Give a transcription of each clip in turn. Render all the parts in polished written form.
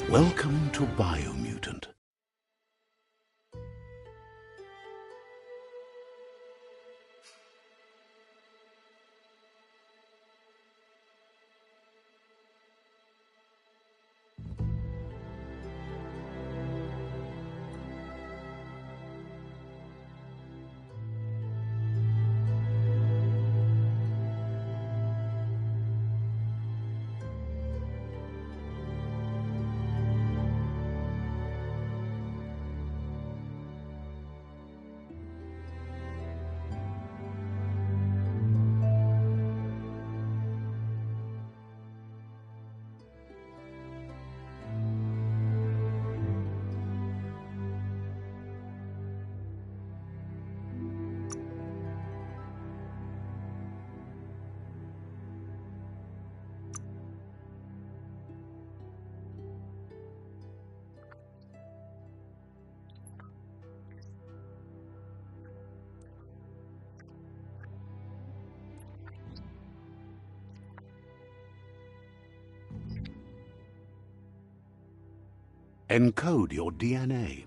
Welcome to Biomutant. Encode your DNA.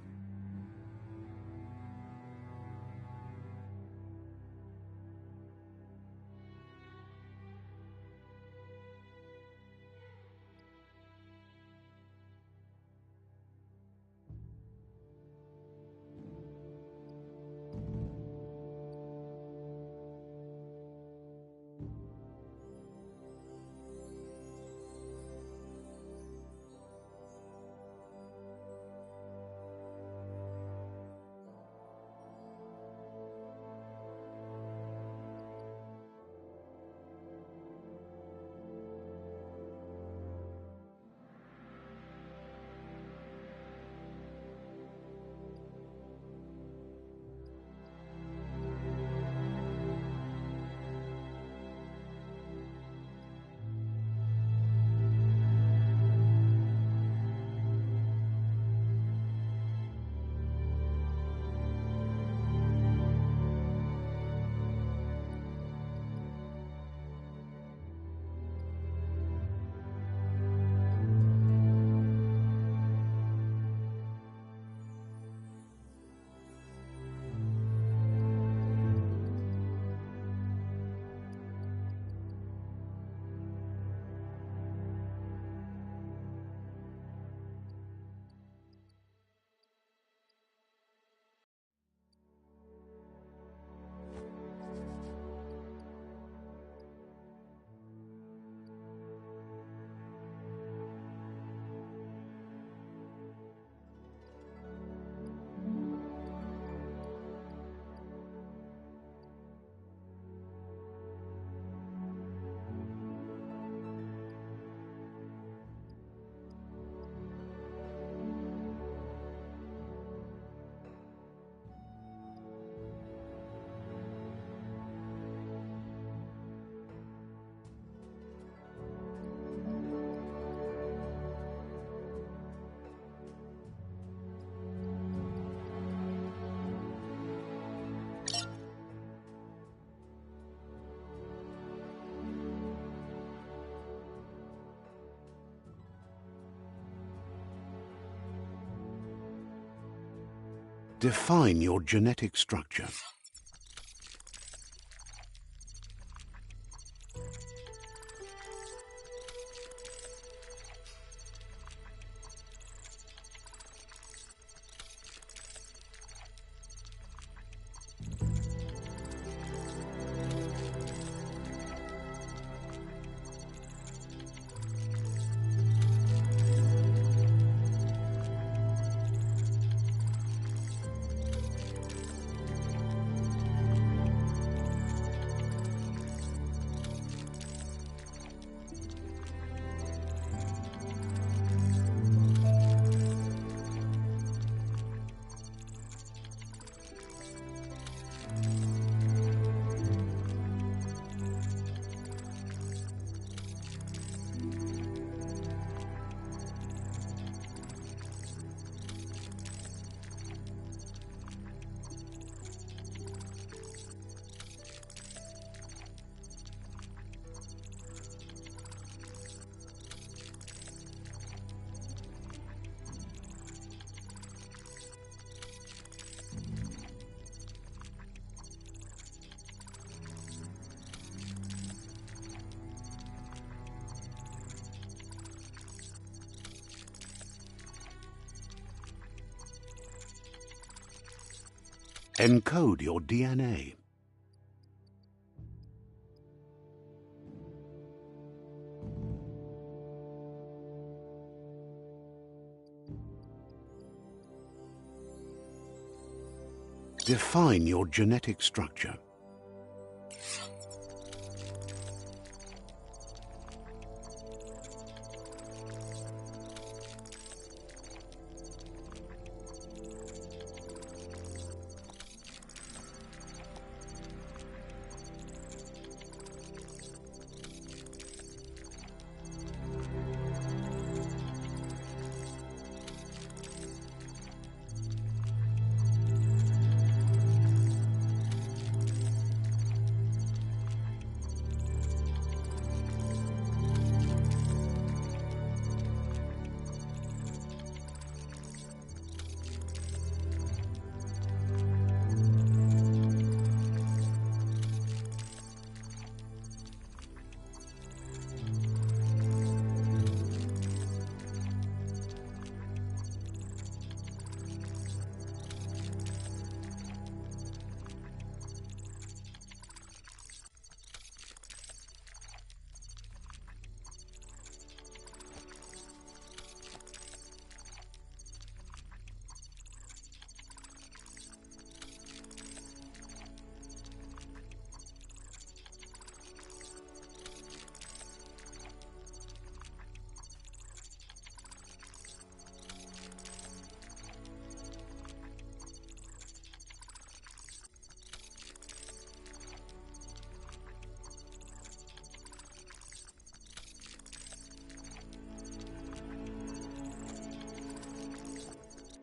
Define your genetic structure. Encode your DNA. Define your genetic structure.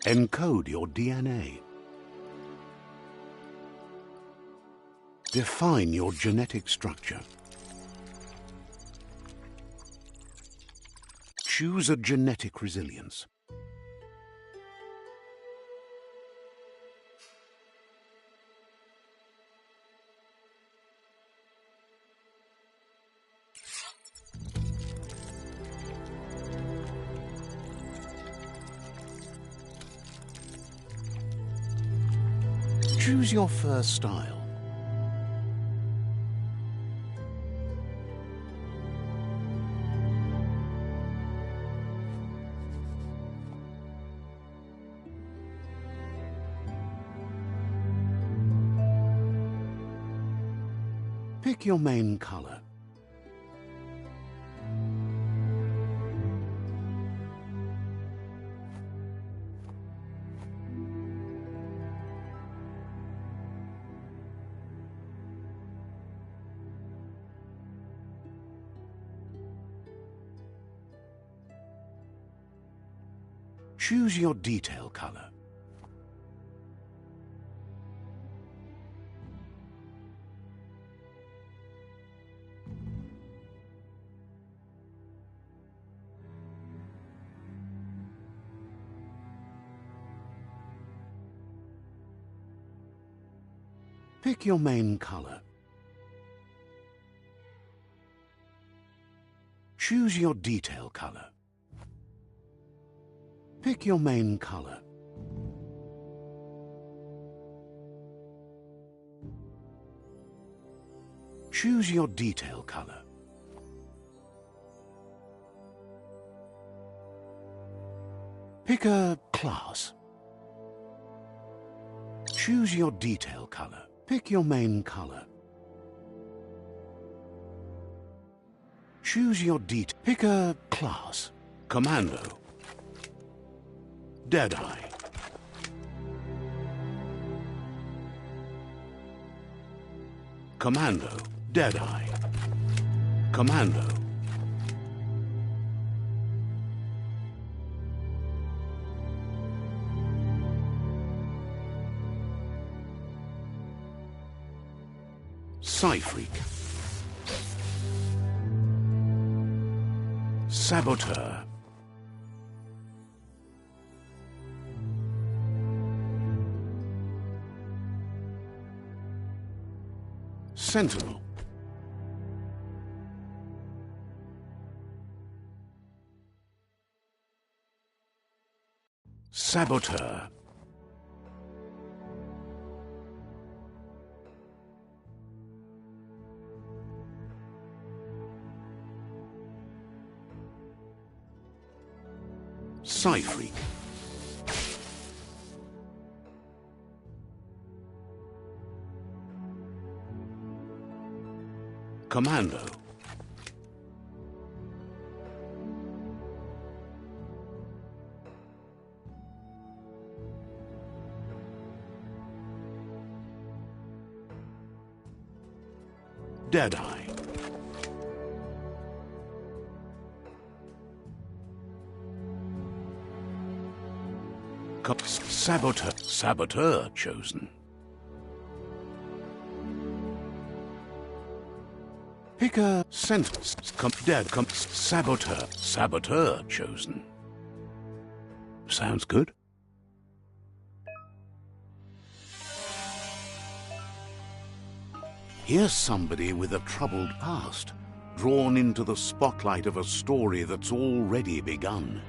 Encode your DNA. Define your genetic structure. Choose a genetic resilience. Choose your first style. Pick your main color. Choose your detail color. Pick your main color. Choose your detail color. Pick your main color. Choose your detail color. Pick a class. Choose your detail color. Pick your main color. Choose your detail. Pick a class. Commando. Deadeye. Commando. Deadeye. Commando. Psy-Freak. Saboteur. Sentinel. Saboteur. Psy-Freak. Commando. Deadeye. Saboteur chosen. Pick a Saboteur chosen. Sounds good. Here's somebody with a troubled past, drawn into the spotlight of a story that's already begun.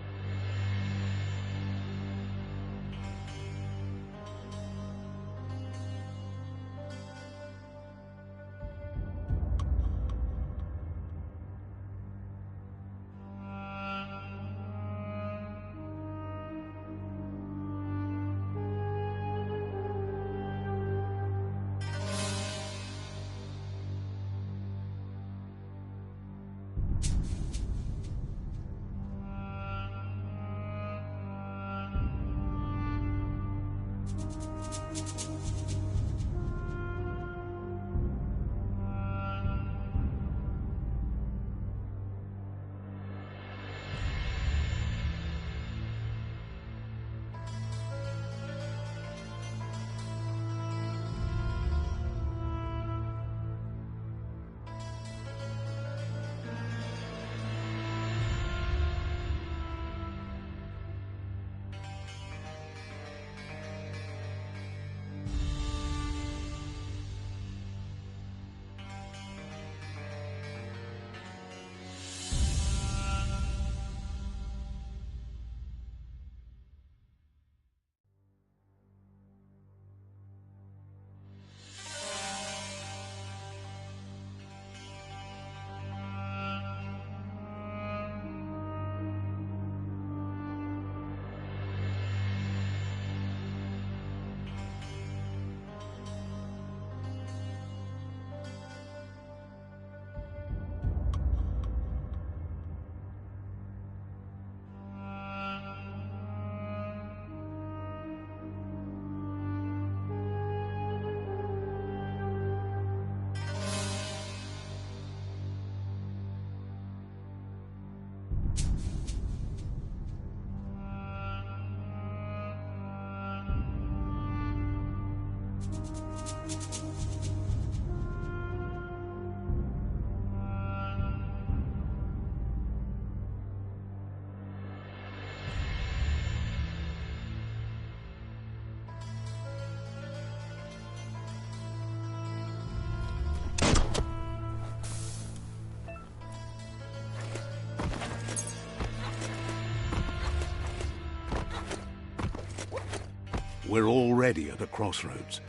We're already at a crossroads.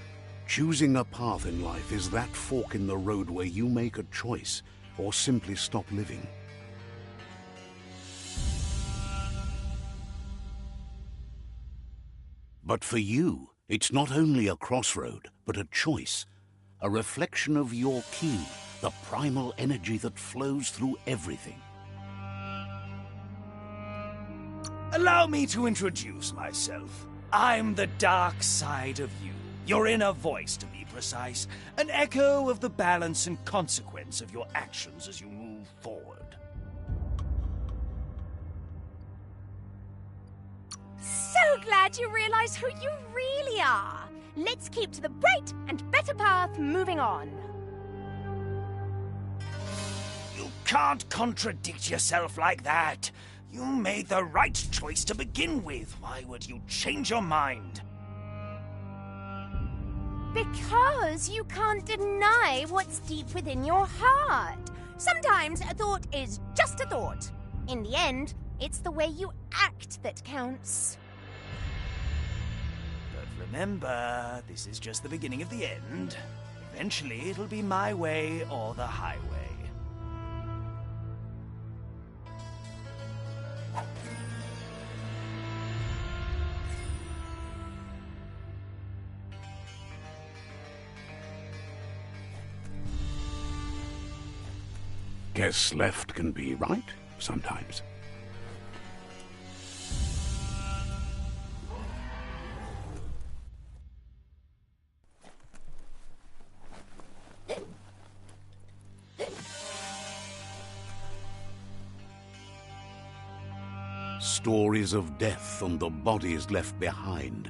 Choosing a path in life is that fork in the road where you make a choice or simply stop living. But for you, it's not only a crossroad, but a choice. A reflection of your ki, the primal energy that flows through everything. Allow me to introduce myself. I'm the dark side of you. Your inner voice, to be precise. An echo of the balance and consequence of your actions as you move forward. So glad you realize who you really are. Let's keep to the bright and better path moving on. You can't contradict yourself like that. You made the right choice to begin with. Why would you change your mind? Because you can't deny what's deep within your heart. Sometimes a thought is just a thought. In the end, it's the way you act that counts. But remember, this is just the beginning of the end. Eventually, it'll be my way or the highway. Guess left can be right sometimes. Stories of death and the bodies left behind,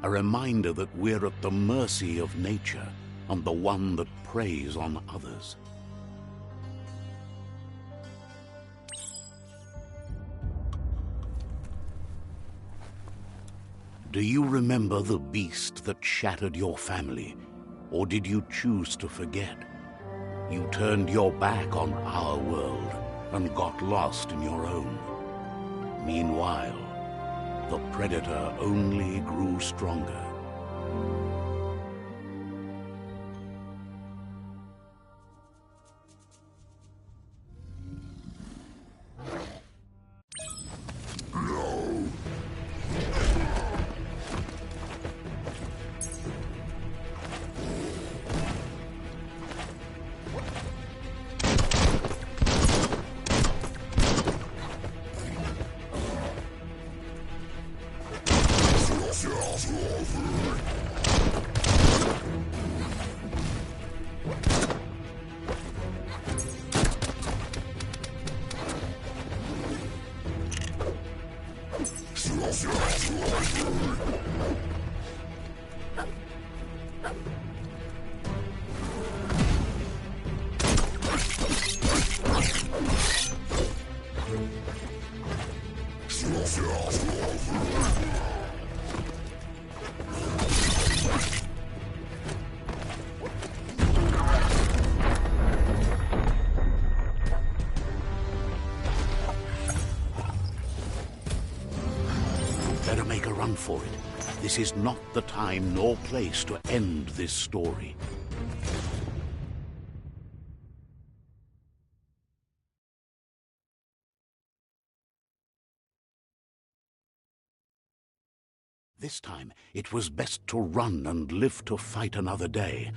a reminder that we're at the mercy of nature and the one that preys on others. Do you remember the beast that shattered your family, or did you choose to forget? You turned your back on our world and got lost in your own. Meanwhile, the predator only grew stronger. Better make a run for it. This is not the time nor place to end this story. This time, it was best to run and live to fight another day.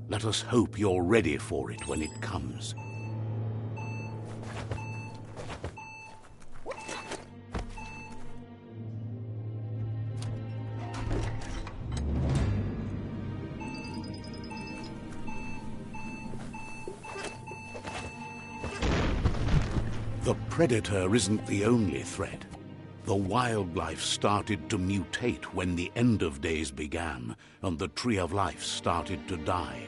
Let us hope you're ready for it when it comes. The predator isn't the only threat. The wildlife started to mutate when the end of days began, and the tree of life started to die.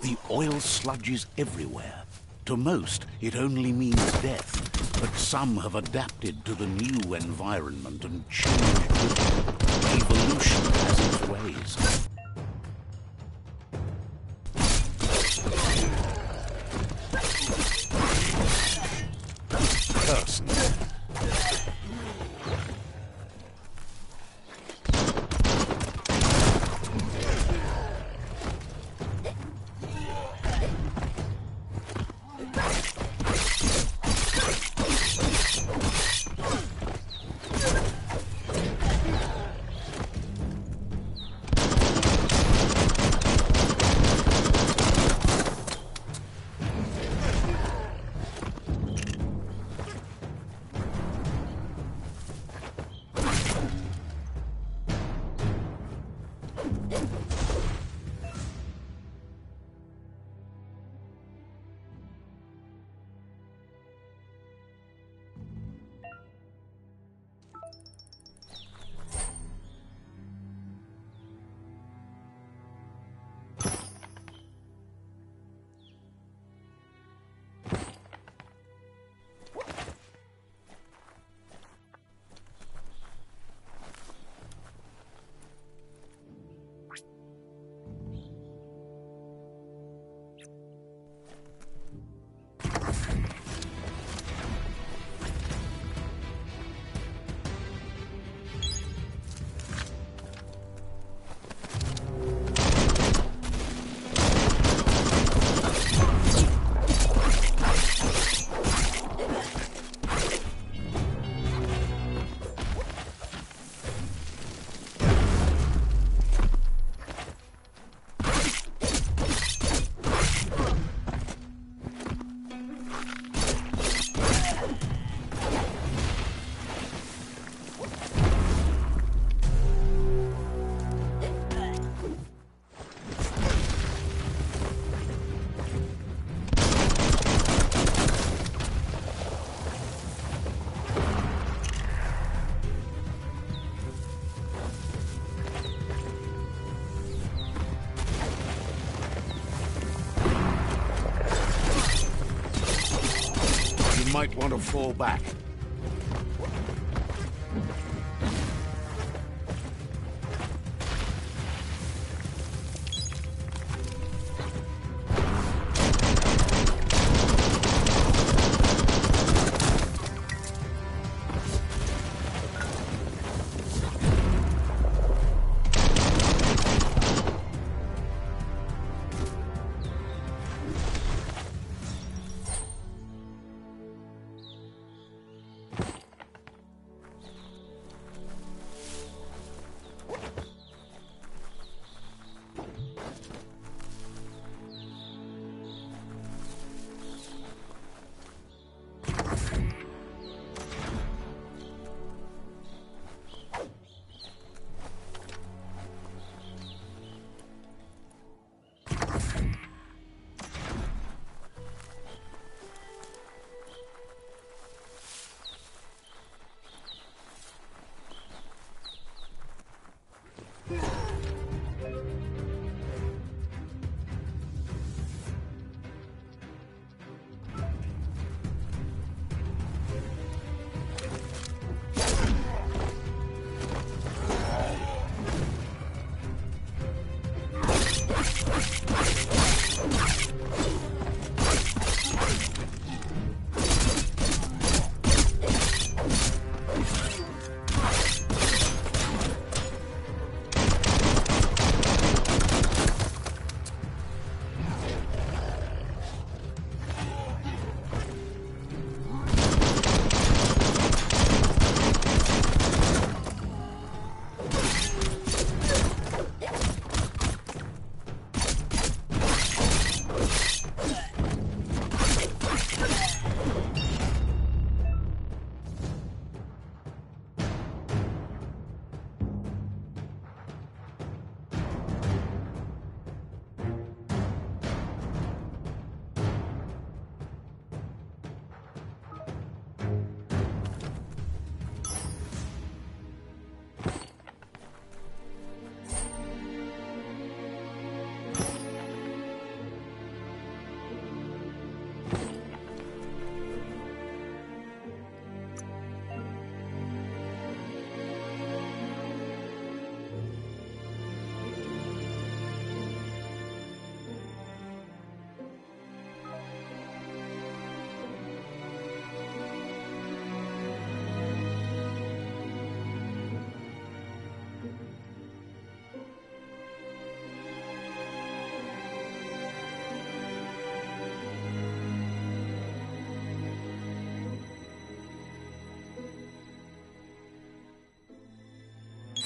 The oil sludges everywhere. To most, it only means death, but some have adapted to the new environment and changed with it. Evolution has its ways. Curses. Might want to fall back.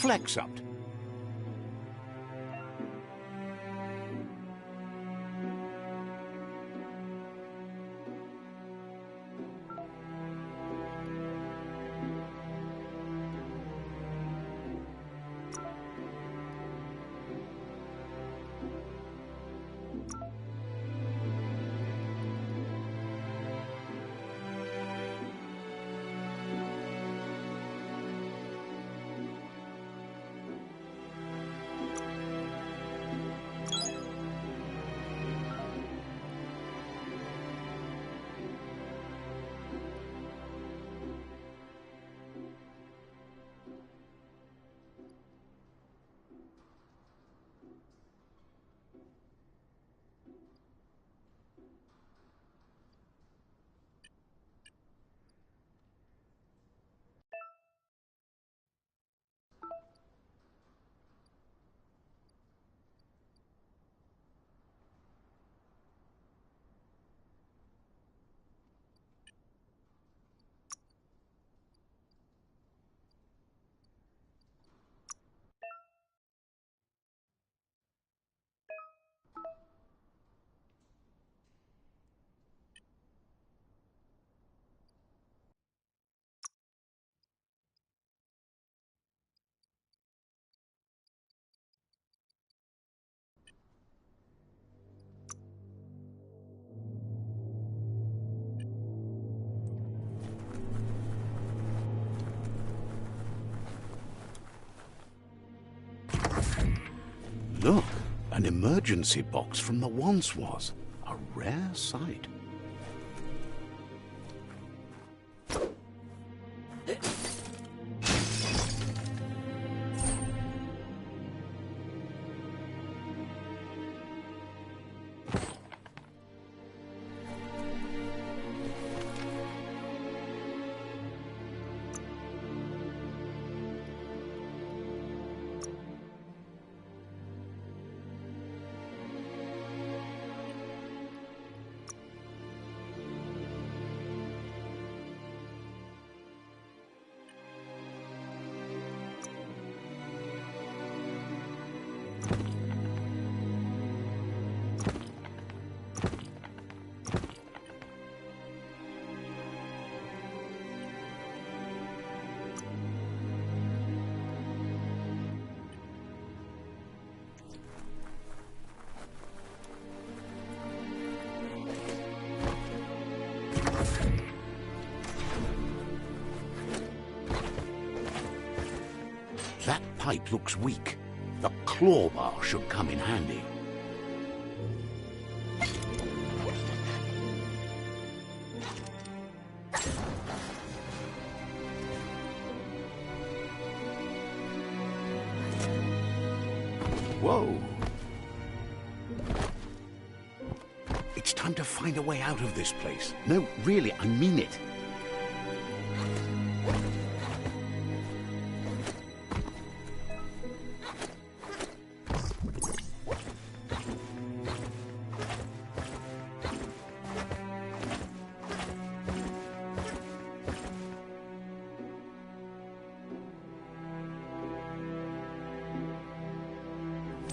Flex up. Look, an emergency box from the once was. A rare sight. That pipe looks weak. The claw bar should come in handy. Whoa! It's time to find a way out of this place. No, really, I mean it.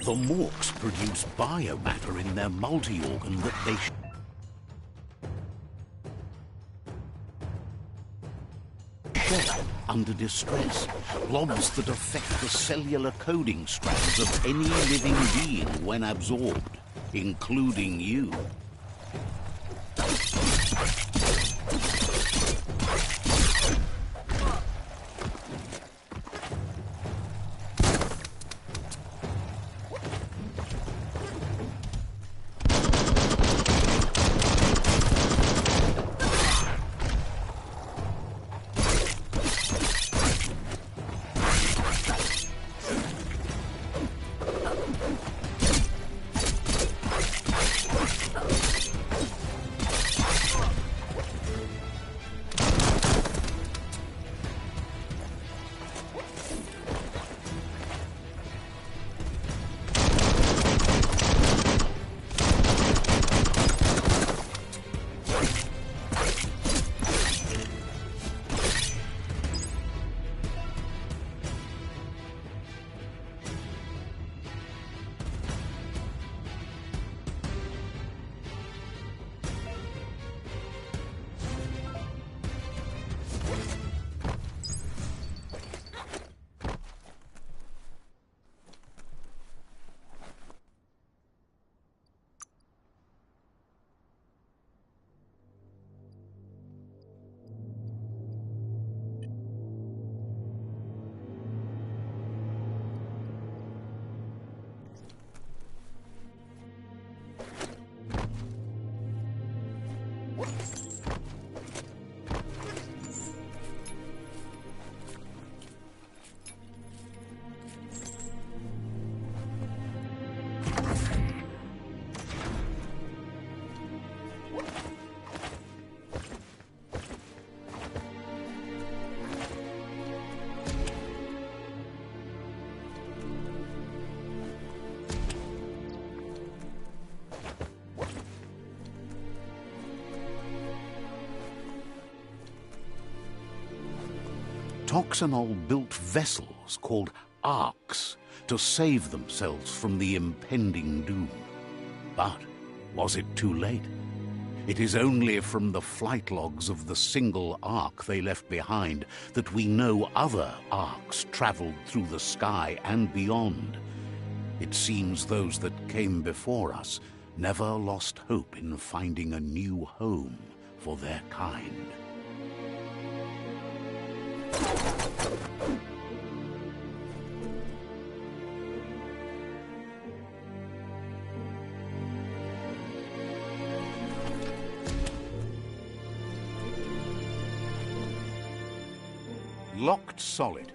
The Morks produce biomatter in their multi-organ that they share under distress. Blobs that affect the cellular coding strands of any living being when absorbed, including you. Toxanol built vessels called arks to save themselves from the impending doom. But was it too late? It is only from the flight logs of the single ark they left behind that we know other arks traveled through the sky and beyond. It seems those that came before us never lost hope in finding a new home for their kind. Locked solid.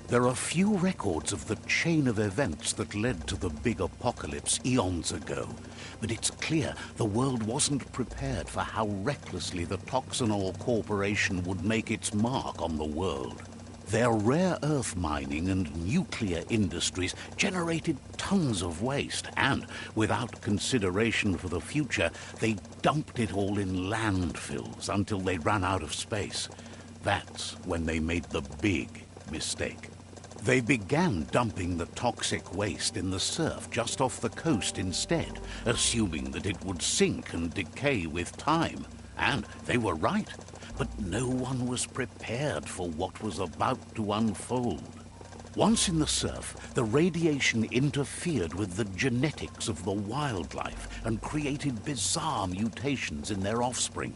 There are few records of the chain of events that led to the big apocalypse eons ago, but it's clear the world wasn't prepared for how recklessly the Toxanol Corporation would make its mark on the world. Their rare earth mining and nuclear industries generated tons of waste, and without consideration for the future, they dumped it all in landfills until they ran out of space. That's when they made the big mistake. They began dumping the toxic waste in the surf just off the coast instead, assuming that it would sink and decay with time. And they were right. But no one was prepared for what was about to unfold. Once in the surf, the radiation interfered with the genetics of the wildlife and created bizarre mutations in their offspring.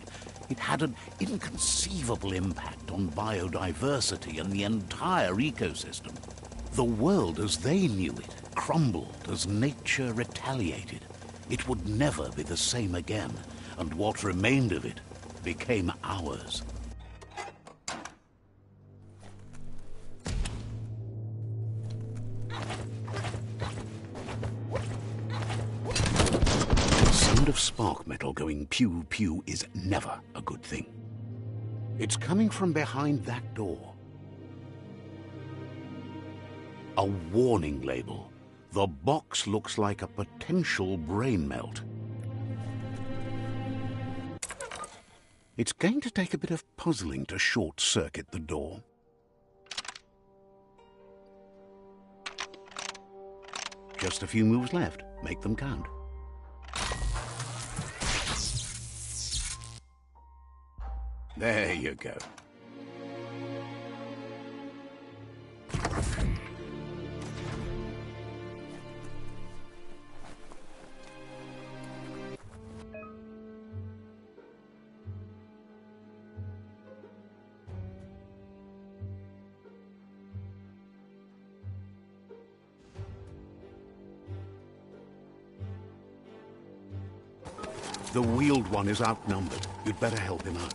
It had an inconceivable impact on biodiversity and the entire ecosystem. The world as they knew it crumbled as nature retaliated. It would never be the same again, and what remained of it became ours. The sound of spark metal going pew-pew is never a good thing. It's coming from behind that door. A warning label. The box looks like a potential brain melt. It's going to take a bit of puzzling to short-circuit the door. Just a few moves left. Make them count. There you go. The wheeled one is outnumbered. You'd better help him out.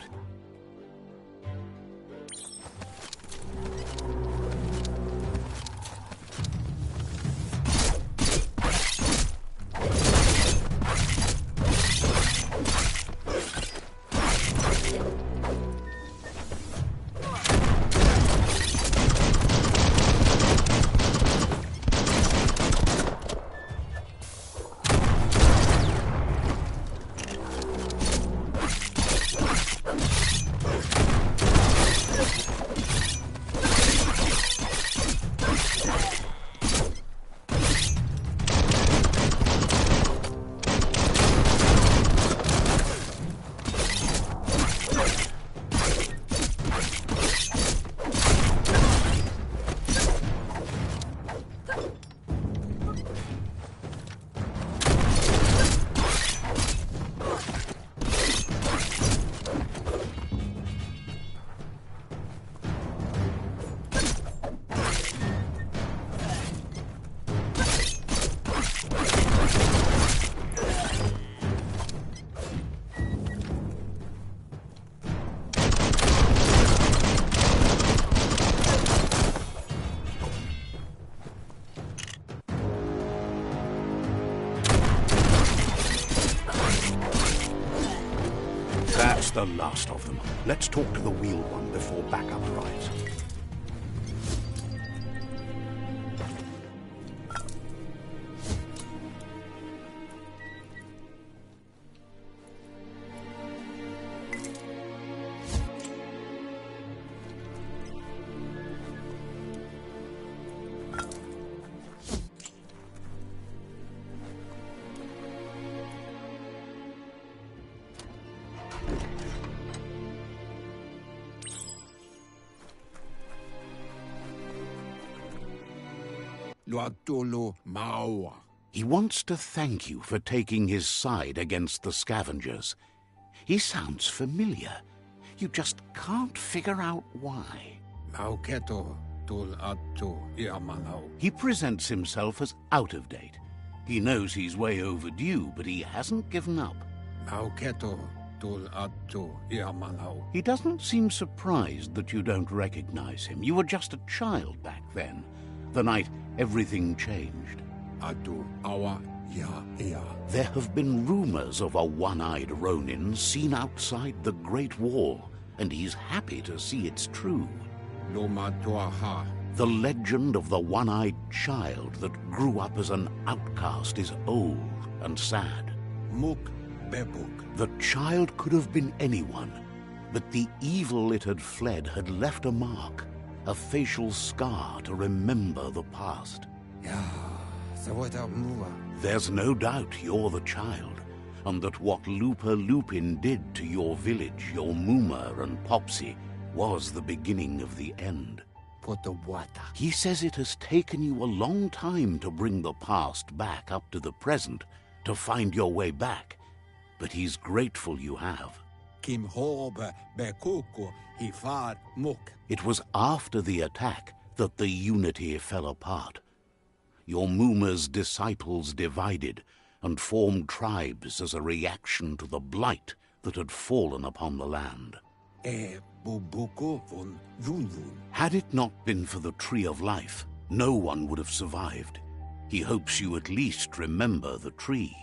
That's the last of them. Let's talk to the wheeled one before backup arrives. He wants to thank you for taking his side against the scavengers. He sounds familiar. You just can't figure out why. He presents himself as out of date. He knows he's way overdue, but he hasn't given up. He doesn't seem surprised that you don't recognize him. You were just a child back then, the night everything changed. There have been rumors of a one-eyed Ronin seen outside the Great Wall, and he's happy to see it's true. The legend of the one-eyed child that grew up as an outcast is old and sad. The child could have been anyone, but the evil it had fled had left a mark, a facial scar to remember the past. There's no doubt you're the child, and that what Lupa Lupin did to your village, your Muma and Popsy, was the beginning of the end. He says it has taken you a long time to bring the past back up to the present, to find your way back, but he's grateful you have. It was after the attack that the unity fell apart. Your Muma's disciples divided and formed tribes as a reaction to the blight that had fallen upon the land. Had it not been for the Tree of Life, no one would have survived. He hopes you at least remember the tree.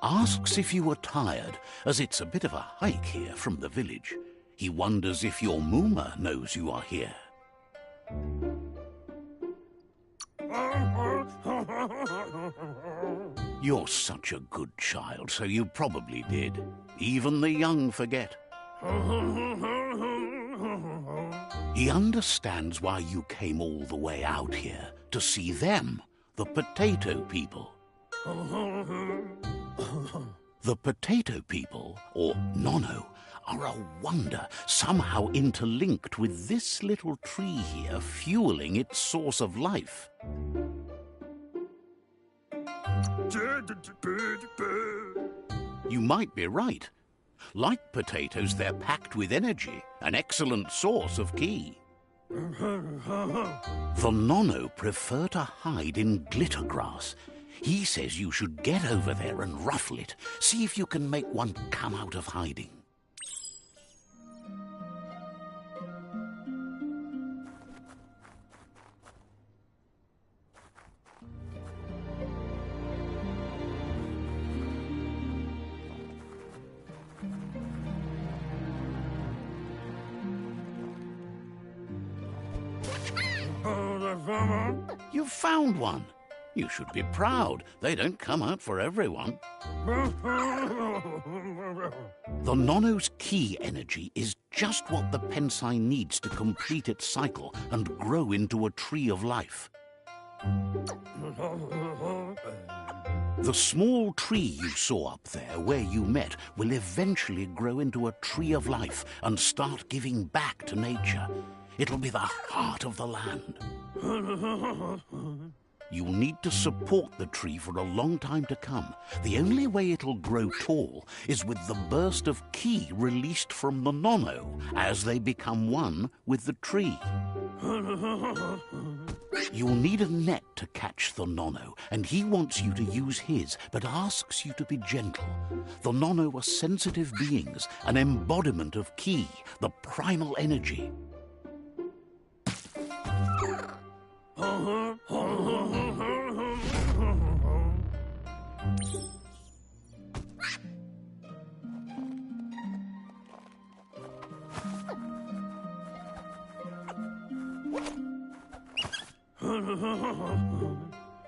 Asks if you were tired, as it's a bit of a hike here from the village. He wonders if your Muma knows you are here. You're such a good child, so you probably did. Even the young forget. He understands why you came all the way out here, to see them, the potato people. The potato people, or Nono, are a wonder, somehow interlinked with this little tree here, fueling its source of life. You might be right. Like potatoes, they're packed with energy, an excellent source of ki. The Nono prefer to hide in glitter grass. He says you should get over there and ruffle it. See if you can make one come out of hiding. You've found one. You should be proud. They don't come out for everyone. The Nono's ki energy is just what the Pensai needs to complete its cycle and grow into a tree of life. The small tree you saw up there where you met will eventually grow into a tree of life and start giving back to nature. It'll be the heart of the land. You'll need to support the tree for a long time to come. The only way it'll grow tall is with the burst of ki released from the nono as they become one with the tree. You'll need a net to catch the nono, and he wants you to use his, but asks you to be gentle. The nono are sensitive beings, an embodiment of ki, the primal energy.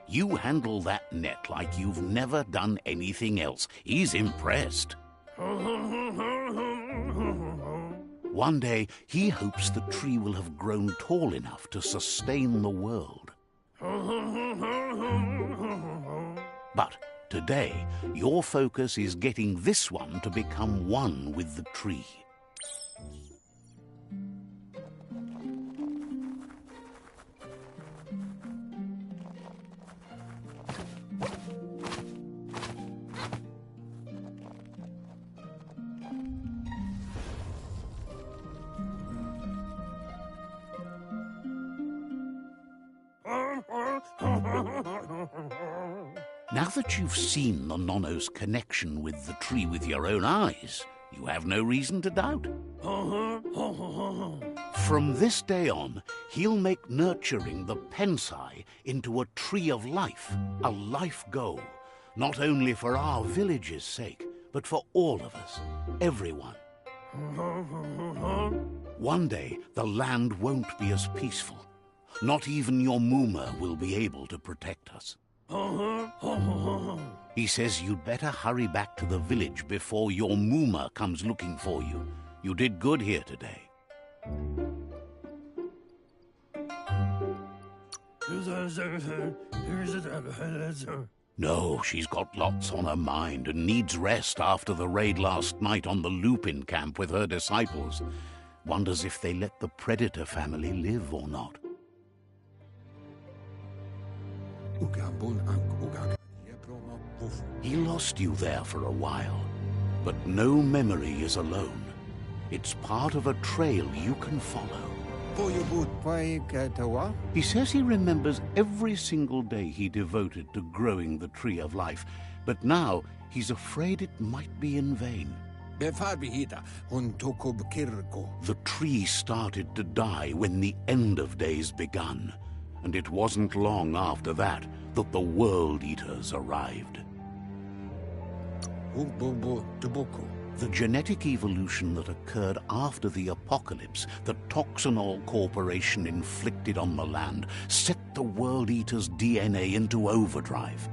You handle that net like you've never done anything else. He's impressed. One day, he hopes the tree will have grown tall enough to sustain the world. But today, your focus is getting this one to become one with the tree. Now that you've seen the nono's connection with the tree with your own eyes, you have no reason to doubt. From this day on, he'll make nurturing the pensai into a tree of life, a life goal, not only for our village's sake, but for all of us, everyone. One day, the land won't be as peaceful. Not even your Muma will be able to protect us. He says you'd better hurry back to the village before your Muma comes looking for you. You did good here today. No, she's got lots on her mind and needs rest after the raid last night on the Lupin camp with her disciples. Wonders if they let the Predator family live or not. He lost you there for a while, but no memory is alone. It's part of a trail you can follow. He says he remembers every single day he devoted to growing the tree of life, but now he's afraid it might be in vain. The tree started to die when the end of days begun, and it wasn't long after that that the World Eaters arrived. The genetic evolution that occurred after the apocalypse that Toxanol Corporation inflicted on the land set the World Eaters' DNA into overdrive.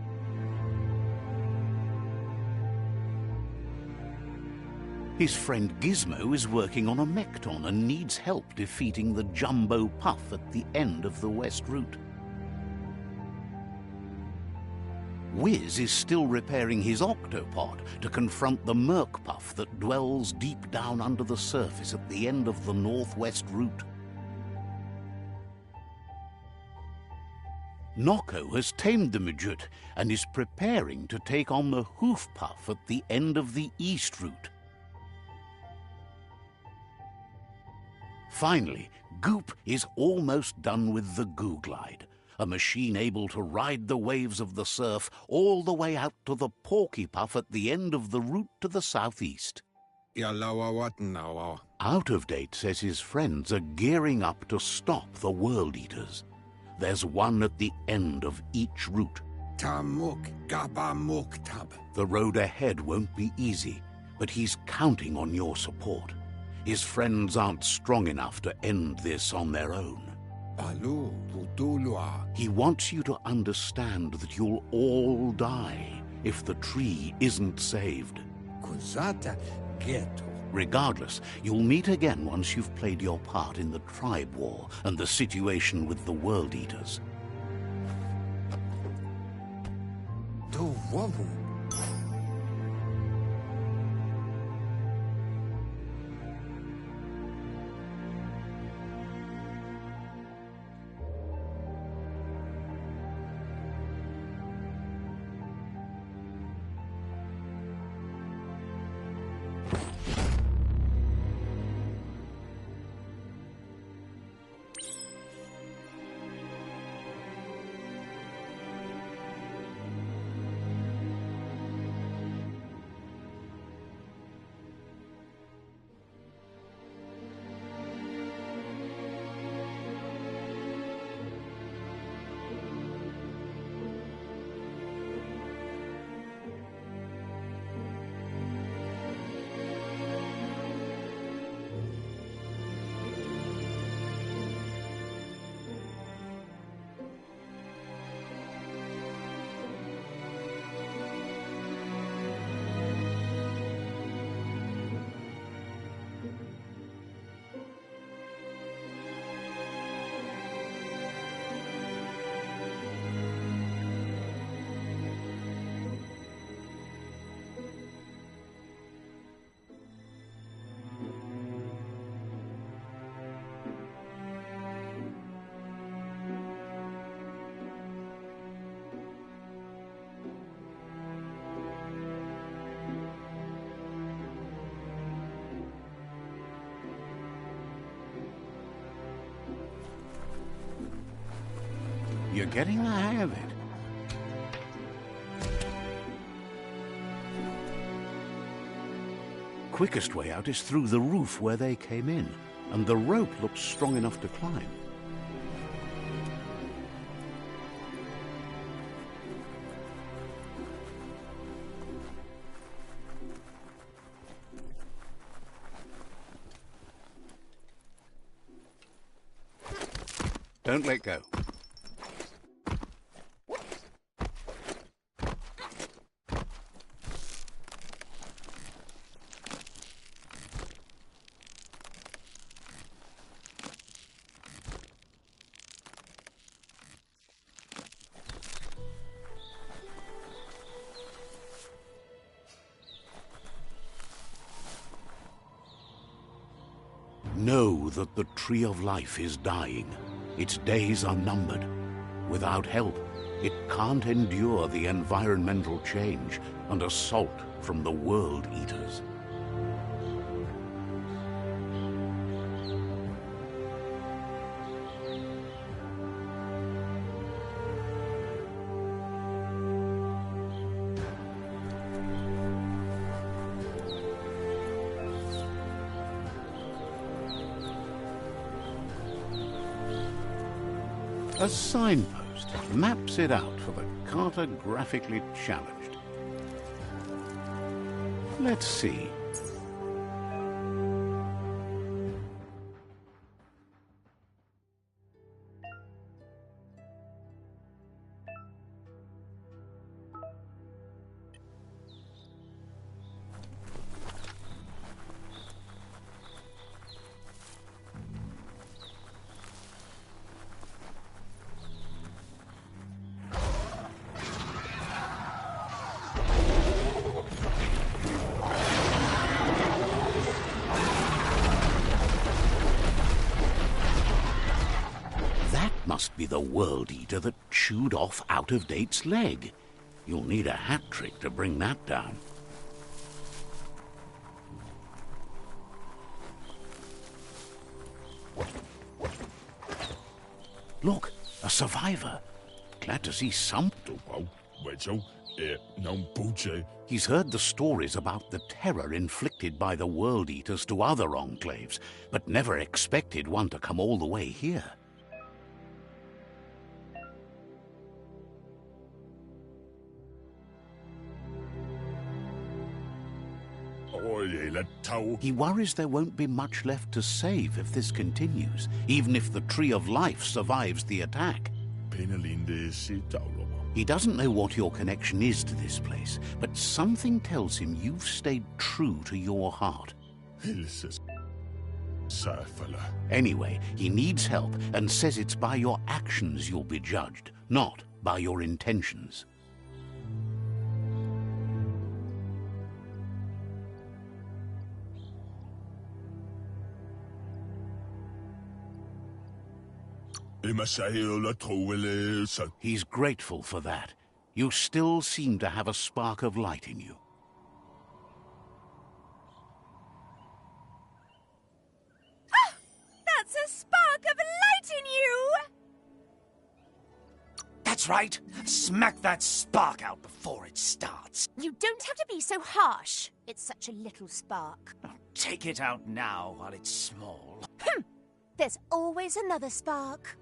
His friend Gizmo is working on a Mekton and needs help defeating the Jumbo Puff at the end of the West Route. Wiz is still repairing his octopod to confront the Merc Puff that dwells deep down under the surface at the end of the Northwest Route. Noko has tamed the Midget and is preparing to take on the Hoof Puff at the end of the East Route. Finally, Goop is almost done with the Goo Glide, a machine able to ride the waves of the surf all the way out to the Porky Puff at the end of the route to the southeast. Out of Date says his friends are gearing up to stop the World Eaters. There's one at the end of each route. The road ahead won't be easy, but he's counting on your support. His friends aren't strong enough to end this on their own. He wants you to understand that you'll all die if the tree isn't saved. Regardless, you'll meet again once you've played your part in the tribe war and the situation with the World Eaters. You're getting the hang of it. Quickest way out is through the roof where they came in, and the rope looks strong enough to climb. Don't let go. Know that the Tree of Life is dying. Its days are numbered. Without help, it can't endure the environmental change and assault from the World Eaters. A signpost maps it out for the cartographically challenged. Let's see. Must be the World Eater that chewed off Out of Date's leg. You'll need a hat trick to bring that down. Look, a survivor. Glad to see some. He's heard the stories about the terror inflicted by the World Eaters to other enclaves, but never expected one to come all the way here. He worries there won't be much left to save if this continues, even if the Tree of Life survives the attack. He doesn't know what your connection is to this place, but something tells him you've stayed true to your heart. Anyway, he needs help and says it's by your actions you'll be judged, not by your intentions. He's grateful for that. You still seem to have a spark of light in you. Ah! That's a spark of light in you! That's right. Smack that spark out before it starts. You don't have to be so harsh. It's such a little spark. Oh, take it out now while it's small. There's always another spark.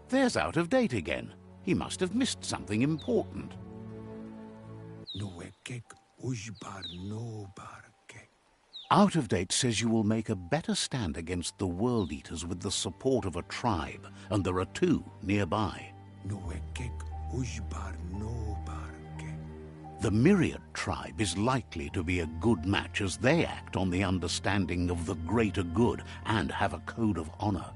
There's Out of Date again. He must have missed something important. Out of Date says you will make a better stand against the World Eaters with the support of a tribe, and there are two nearby. The Myriad tribe is likely to be a good match as they act on the understanding of the greater good and have a code of honor.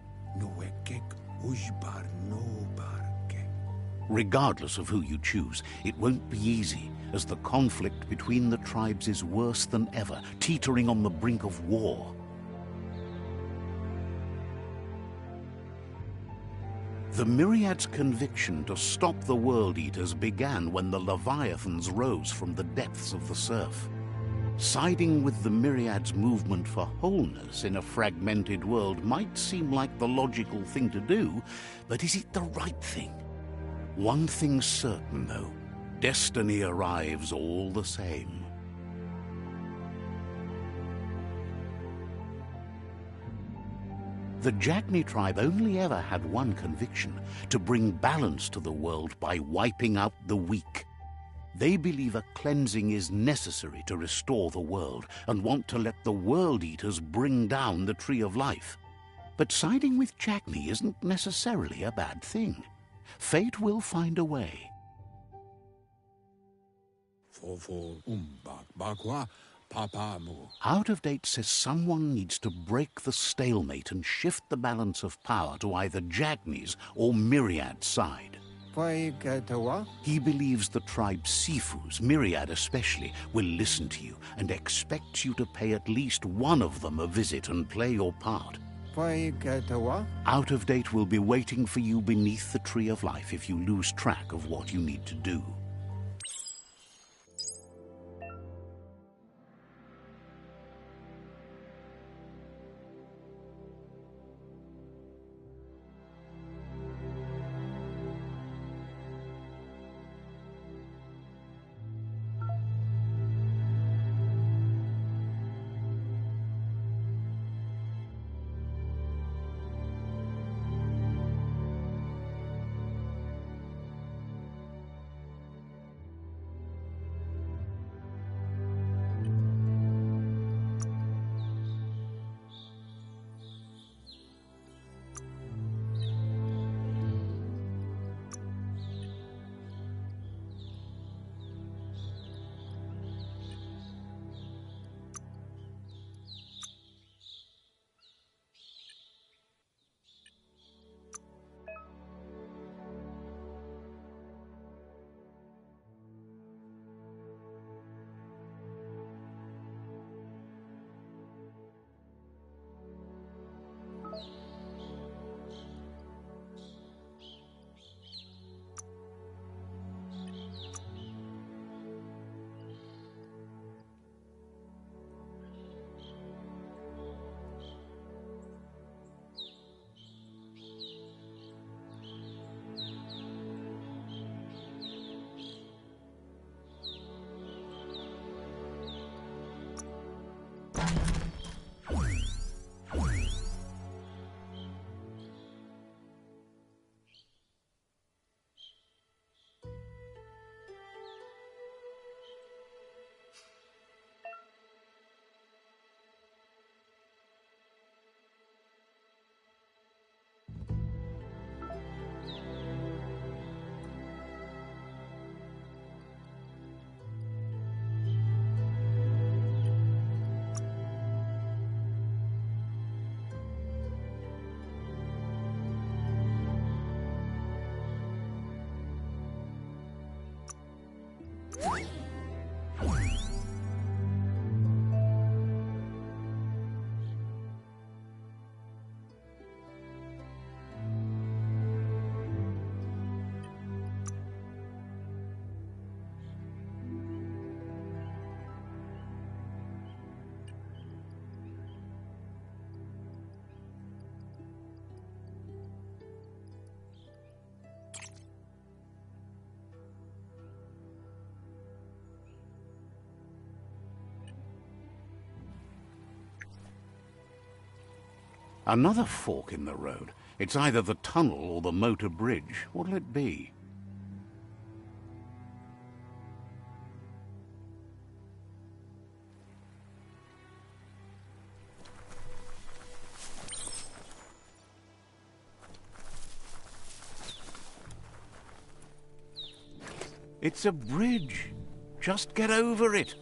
Regardless of who you choose, it won't be easy, as the conflict between the tribes is worse than ever, teetering on the brink of war. The Myriad's conviction to stop the World Eaters began when the Leviathans rose from the depths of the surf. Siding with the Myriad's movement for wholeness in a fragmented world might seem like the logical thing to do, but is it the right thing? One thing's certain, though. Destiny arrives all the same. The Jagni tribe only ever had one conviction: to bring balance to the world by wiping out the weak. They believe a cleansing is necessary to restore the world, and want to let the World Eaters bring down the Tree of Life. But siding with Jagni isn't necessarily a bad thing. Fate will find a way. Out of Date says someone needs to break the stalemate and shift the balance of power to either Jagni's or Myriad's side. He believes the tribe Sifus, Myriad especially, will listen to you and expects you to pay at least one of them a visit and play your part. Out of Date will be waiting for you beneath the Tree of Life if you lose track of what you need to do. Another fork in the road. It's either the tunnel or the motor bridge. What'll it be? It's a bridge. Just get over it.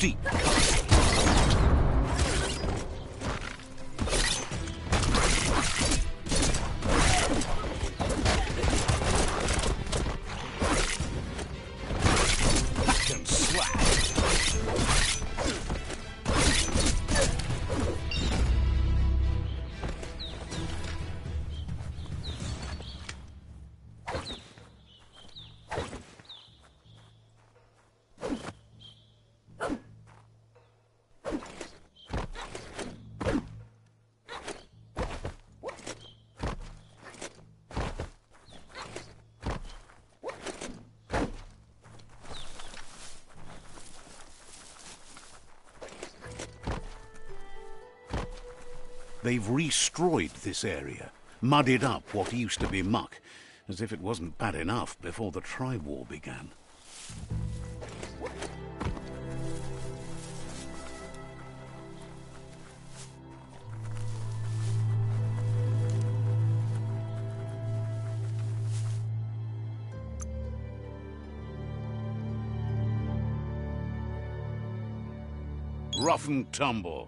Deep cut. Back and slap. They've re-strewed this area, muddied up what used to be muck, as if it wasn't bad enough before the tribe war began. Rough and tumble.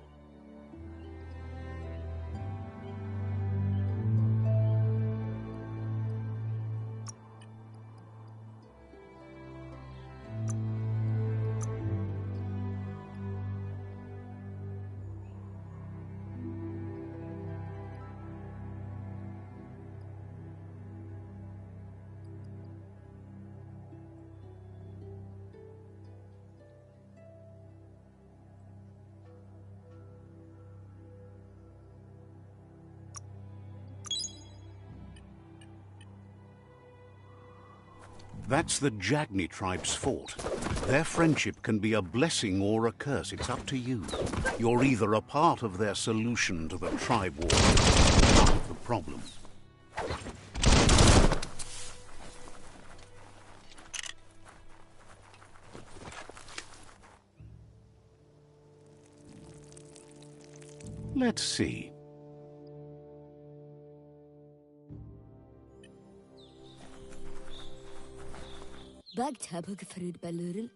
That's the Jagni tribe's fort. Their friendship can be a blessing or a curse. It's up to you. You're either a part of their solution to the tribe war, or part of the problem. Let's see.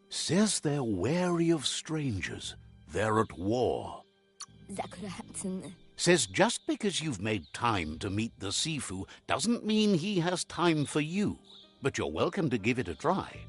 Says they're wary of strangers. They're at war. Says just because you've made time to meet the Sifu doesn't mean he has time for you. But you're welcome to give it a try.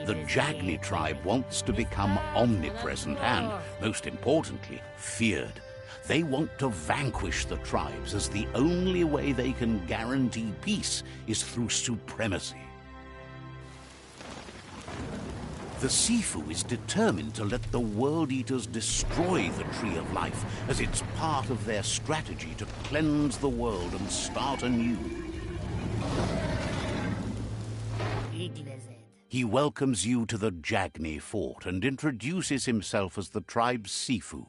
The Jagni tribe wants to become omnipresent and, most importantly, feared. They want to vanquish the tribes, as the only way they can guarantee peace is through supremacy. The Sifu is determined to let the World Eaters destroy the Tree of Life, as it's part of their strategy to cleanse the world and start anew. He welcomes you to the Jagni fort and introduces himself as the tribe's Sifu.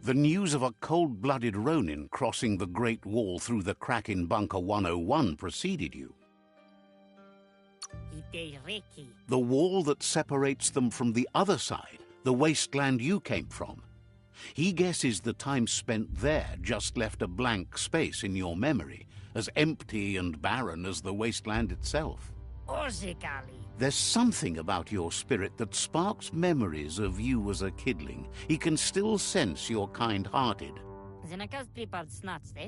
The news of a cold-blooded Ronin crossing the Great Wall through the crack in Bunker 101 preceded you. The wall that separates them from the other side, the wasteland you came from. He guesses the time spent there just left a blank space in your memory, as empty and barren as the wasteland itself. There's something about your spirit that sparks memories of you as a kidling. He can still sense you're kind-hearted.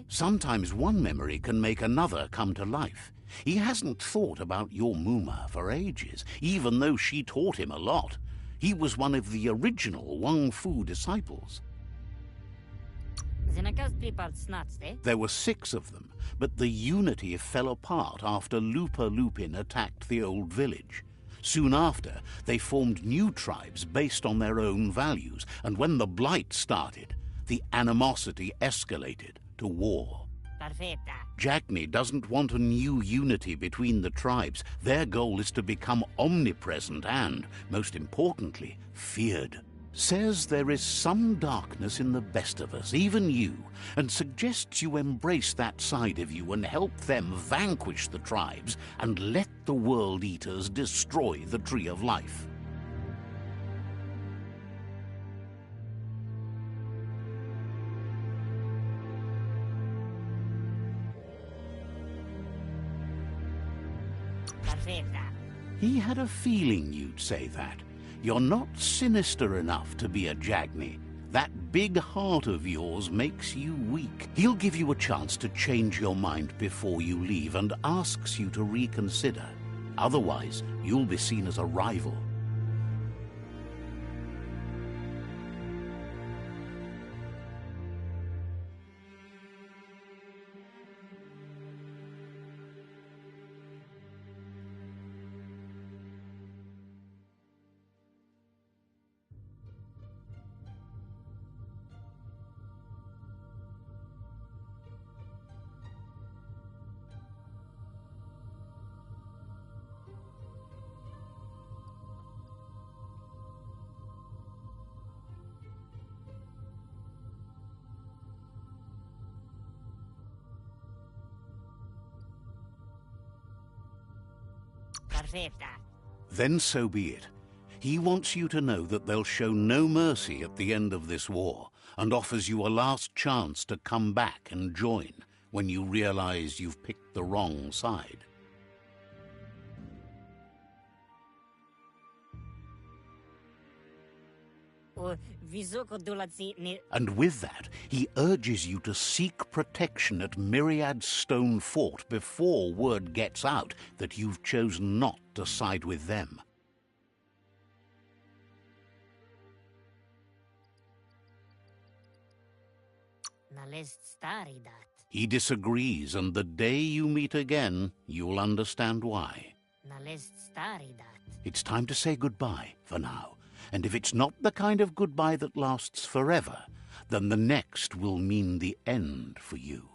Sometimes one memory can make another come to life. He hasn't thought about your Muma for ages, even though she taught him a lot. He was one of the original Wang Fu disciples. There were 6 of them, but the unity fell apart after Lupa Lupin attacked the old village. Soon after, they formed new tribes based on their own values, and when the Blight started, the animosity escalated to war. Jagni doesn't want a new unity between the tribes. Their goal is to become omnipresent and, most importantly, feared. Says there is some darkness in the best of us, even you, and suggests you embrace that side of you and help them vanquish the tribes and let the World Eaters destroy the Tree of Life. He had a feeling you'd say that. You're not sinister enough to be a Jagni. That big heart of yours makes you weak. He'll give you a chance to change your mind before you leave and asks you to reconsider. Otherwise, you'll be seen as a rival. Then so be it. He wants you to know that they'll show no mercy at the end of this war, and offers you a last chance to come back and join when you realize you've picked the wrong side. And with that, he urges you to seek protection at Myriad Stone Fort before word gets out that you've chosen not to side with them. He disagrees, and the day you meet again, you'll understand why. It's time to say goodbye for now. And if it's not the kind of goodbye that lasts forever, then the next will mean the end for you.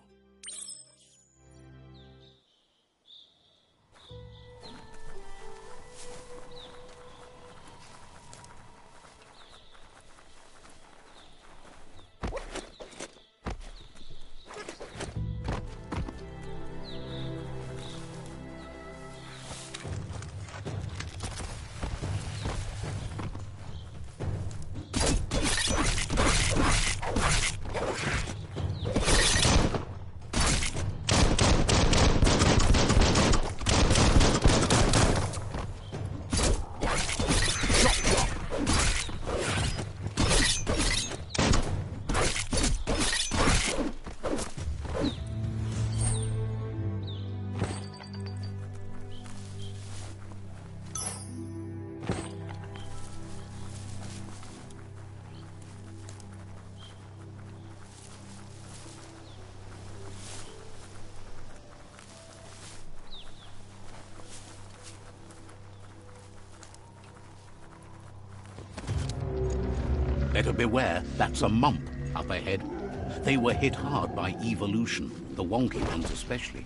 Better beware, that's a mump up ahead. They were hit hard by evolution, the wonky ones especially.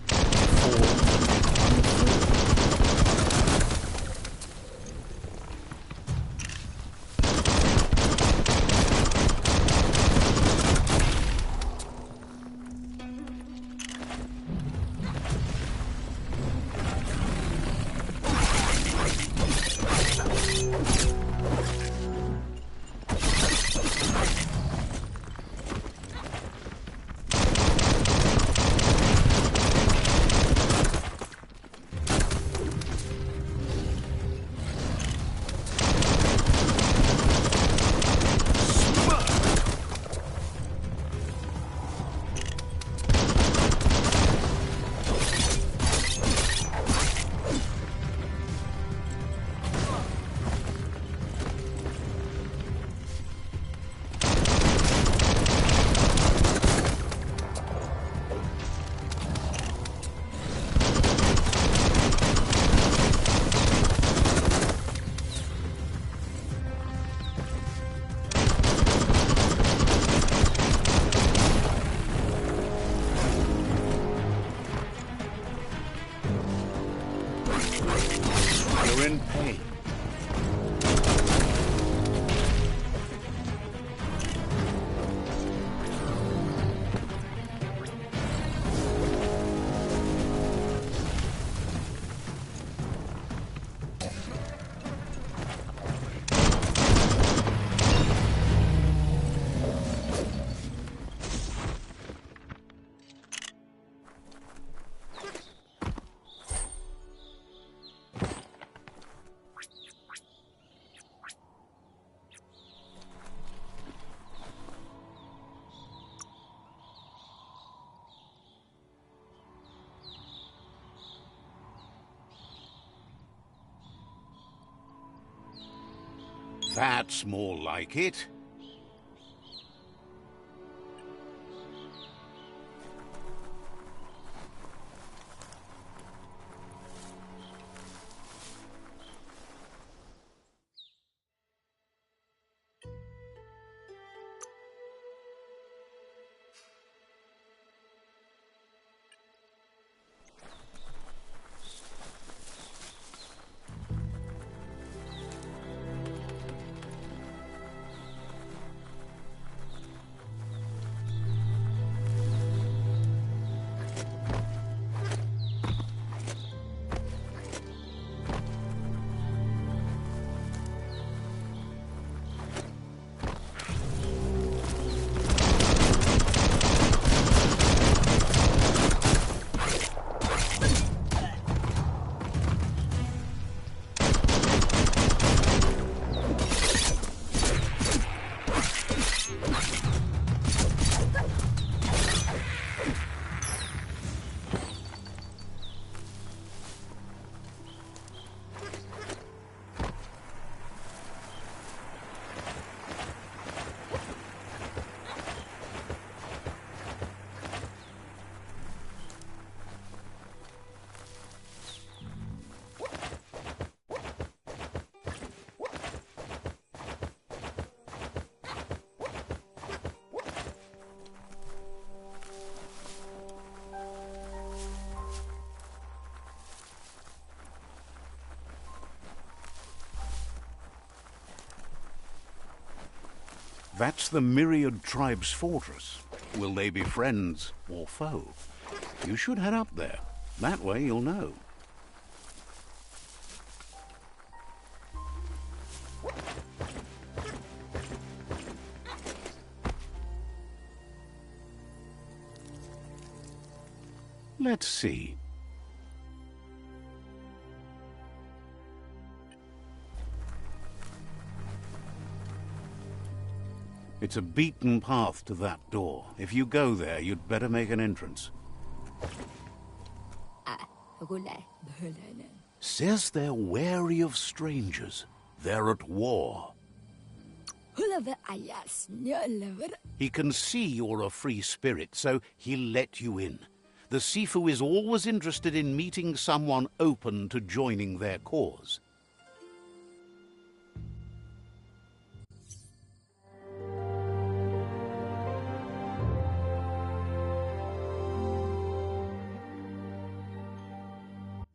That's more like it. That's the Myriad Tribe's fortress. Will they be friends or foe? You should head up there. That way you'll know. Let's see. It's a beaten path to that door. If you go there, you'd better make an entrance. Says they're wary of strangers. They're at war. He can see you're a free spirit, so he'll let you in. The Sifu is always interested in meeting someone open to joining their cause.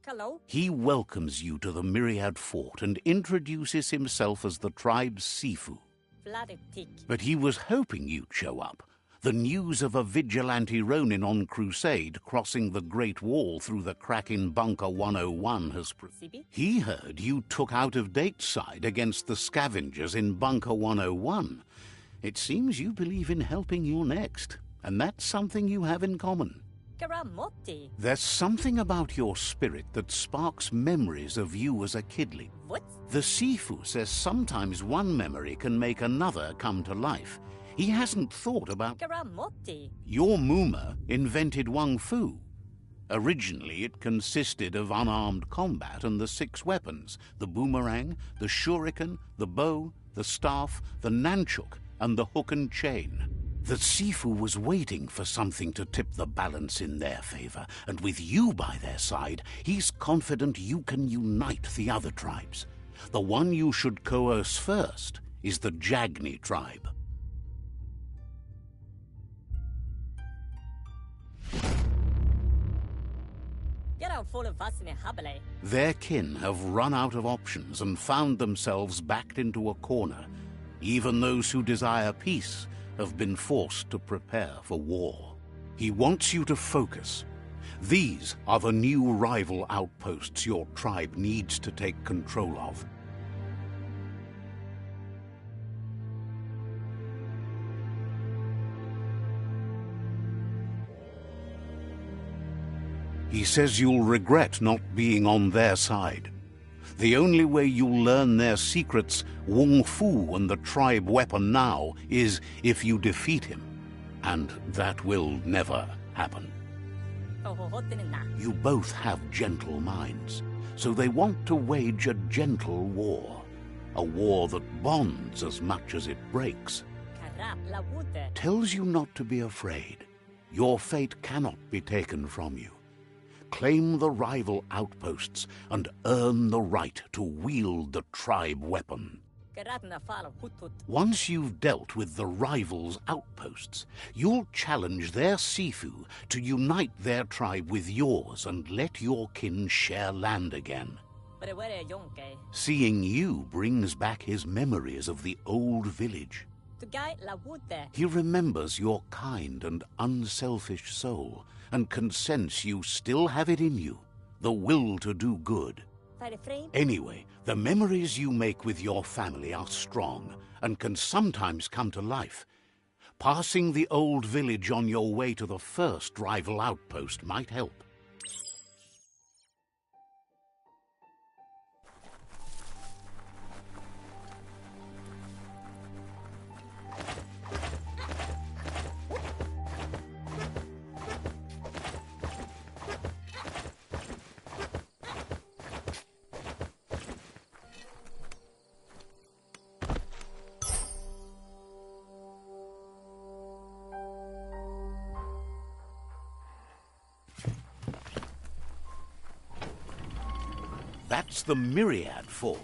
Hello? He welcomes you to the Myriad Fort and introduces himself as the tribe's Sifu. But he was hoping you'd show up. The news of a vigilante Ronin on crusade crossing the Great Wall through the crack in Bunker 101 has... He heard you took out-of-date side against the scavengers in Bunker 101. It seems you believe in helping your next, and that's something you have in common. There's something about your spirit that sparks memories of you as a kidling. What? The Sifu says sometimes one memory can make another come to life. He hasn't thought about... Your Muma invented Wung Fu. Originally, it consisted of unarmed combat and the 6 weapons: the boomerang, the shuriken, the bow, the staff, the nunchuk, and the hook and chain. The Sifu was waiting for something to tip the balance in their favor, and with you by their side, he's confident you can unite the other tribes. The one you should coerce first is the Jagni tribe. Their kin have run out of options and found themselves backed into a corner. Even those who desire peace have been forced to prepare for war. He wants you to focus. These are the new rival outposts your tribe needs to take control of. He says you'll regret not being on their side. The only way you'll learn their secrets, Wung Fu and the tribe weapon now, is if you defeat him. And that will never happen. You both have gentle minds, so they want to wage a gentle war. A war that bonds as much as it breaks. Tells you not to be afraid. Your fate cannot be taken from you. Claim the rival outposts and earn the right to wield the tribe weapon. Once you've dealt with the rivals' outposts, you'll challenge their Sifu to unite their tribe with yours and let your kin share land again. Seeing you brings back his memories of the old village. He remembers your kind and unselfish soul and can sense you still have it in you, the will to do good. Anyway, the memories you make with your family are strong and can sometimes come to life. Passing the old village on your way to the first rival outpost might help. That's the Myriad Fort.